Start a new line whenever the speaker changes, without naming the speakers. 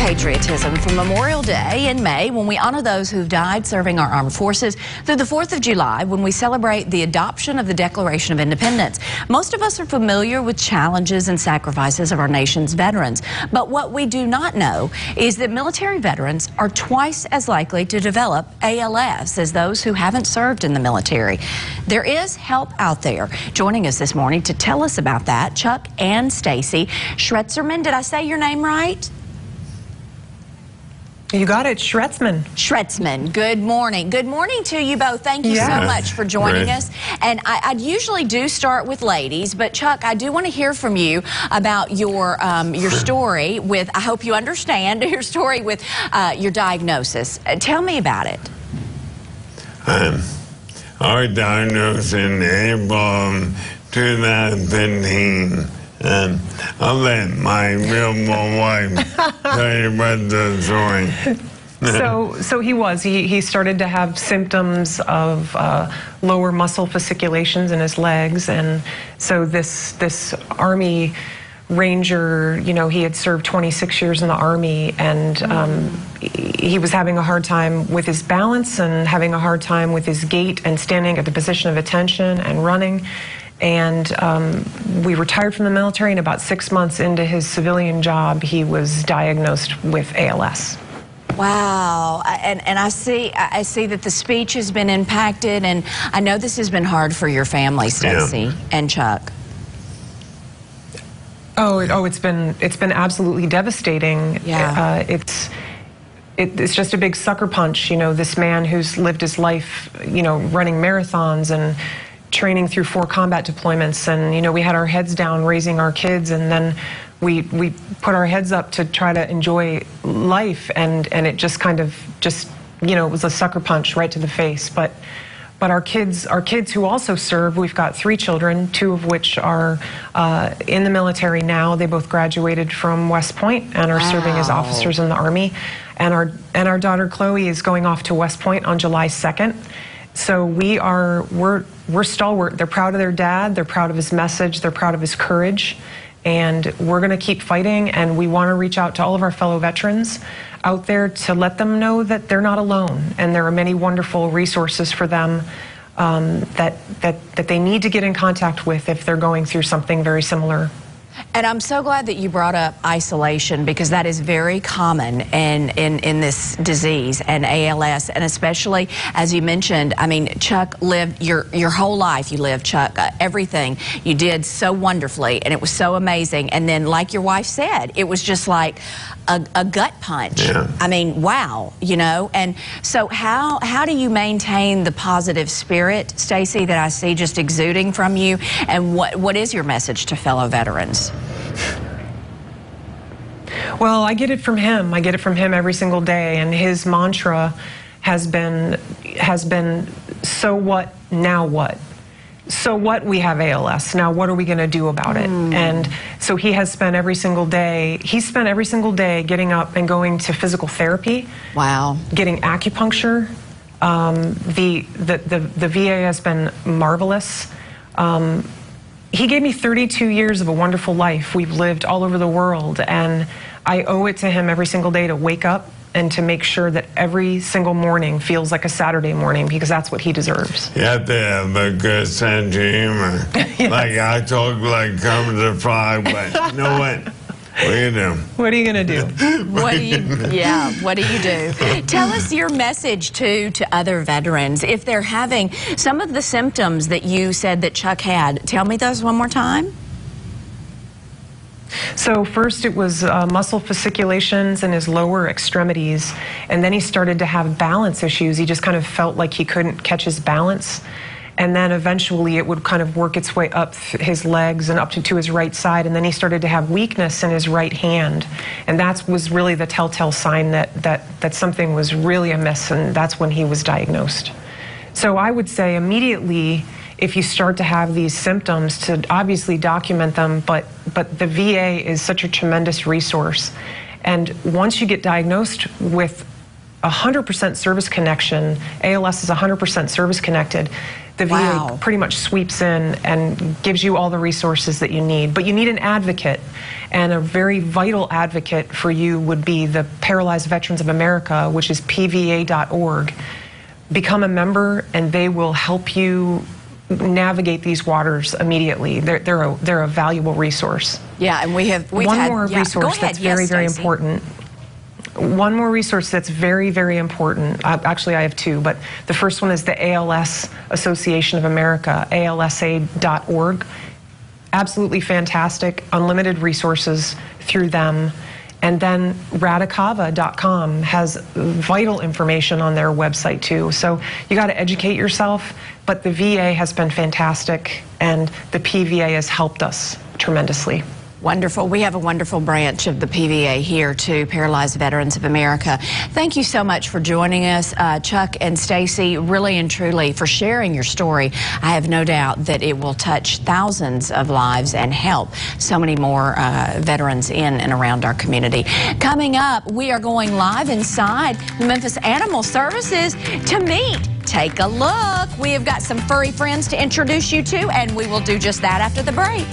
patriotism for Memorial Day in May, when we honor those who've died serving our armed forces, through the 4th of July, when we celebrate the adoption of the Declaration of Independence. Most of us are familiar with challenges and sacrifices of our nation's veterans, but what we do not know is that military veterans are twice as likely to develop ALS as those who haven't served in the military. There is help out there. Joining us this morning to tell us about that, Chuck and Stacy. Shredderman, did I say your name right?
You got it, Shredderman.
Shredderman, good morning. Good morning to you both. Thank you so much for joining us. And I usually do start with ladies, but Chuck, I do want to hear from you about your story with, I hope you understand, your story with your diagnosis. Tell me about it.
I was diagnosed in April 2015. I'll let my real wife tell you about the story.
So he started to have symptoms of lower muscle fasciculations in his legs, and so this Army Ranger, you know, he had served 26 years in the Army, and he was having a hard time with his balance and having a hard time with his gait and standing at the position of attention and running. And we retired from the military, and about 6 months into his civilian job, he was diagnosed with ALS.
Wow, and I see that the speech has been impacted, and I know this has been hard for your family, Stacy and Chuck.
It's been absolutely devastating.
Yeah.
It's just a big sucker punch, you know, this man who's lived his life, you know, running marathons and training through 4 combat deployments, and you know, we had our heads down raising our kids, and then we put our heads up to try to enjoy life, and it just kind of you know, it was a sucker punch right to the face. But our kids who also serve, we've got 3 children, 2 of which are in the military now. They both graduated from West Point and are serving as officers in the Army, and our daughter Chloe is going off to West Point on July 2nd. So we're stalwart. They're proud of their dad. They're proud of his message. They're proud of his courage. And we're going to keep fighting. And we want to reach out to all of our fellow veterans out there to let them know that they're not alone. And there are many wonderful resources for them that they need to get in contact with if they're going through something very similar.
And I'm so glad that you brought up isolation, because that is very common in this disease and ALS, and especially, as you mentioned, I mean, Chuck lived your whole life. You lived, Chuck, everything you did so wonderfully, and it was so amazing. And then, like your wife said, it was just like a gut punch. Yeah. I mean, wow, you know. And so how do you maintain the positive spirit, Stacy, that I see just exuding from you? And what is your message to fellow veterans?
Well, I get it from him. I get it from him every single day, and his mantra has been so what, now what? So what, we have ALS, now what are we going to do about it? And so he has spent every single day, getting up and going to physical therapy. Wow. Getting acupuncture. The VA has been marvelous. He gave me 32 years of a wonderful life. We've lived all over the world, and I owe it to him every single day to wake up and to make sure that every single morning feels like a Saturday morning, because that's what he deserves.
You have to have a good sense of humor. Yes. Like, I talk like Kermit the Frog, but you know what? What are you gonna do?
What are you gonna do?
What do you do? Tell us your message to other veterans. If they're having some of the symptoms that you said that Chuck had, tell me those one more time.
So first it was muscle fasciculations in his lower extremities, and then he started to have balance issues. He just kind of felt like he couldn't catch his balance. And then eventually it would kind of work its way up his legs and up to his right side, and then he started to have weakness in his right hand. And that was really the telltale sign that something was really amiss, and that's when he was diagnosed. So I would say immediately, if you start to have these symptoms, to obviously document them, but the VA is such a tremendous resource. And once you get diagnosed with 100% service connection, ALS is 100% service connected, The VA pretty much sweeps in and gives you all the resources that you need. But you need an advocate, and a very vital advocate for you would be the Paralyzed Veterans of America, which is pva.org. Become a member, and they will help you navigate these waters immediately. They're a valuable resource.
Yeah, and we've
one
had,
more resource that's very, very important. One more resource that's very, very important. Actually, I have two, but the first one is the ALS Association of America, alsa.org. Absolutely fantastic, unlimited resources through them. And then radicava.com has vital information on their website too. So you got to educate yourself, but the VA has been fantastic, and the PVA has helped us tremendously.
Wonderful. We have a wonderful branch of the PVA here too, Paralyzed Veterans of America. Thank you so much for joining us, Chuck and Stacy, really and truly for sharing your story. I have no doubt that it will touch thousands of lives and help so many more veterans in and around our community. Coming up, we are going live inside Memphis Animal Services to meet. Take a look. We have got some furry friends to introduce you to, and we will do just that after the break.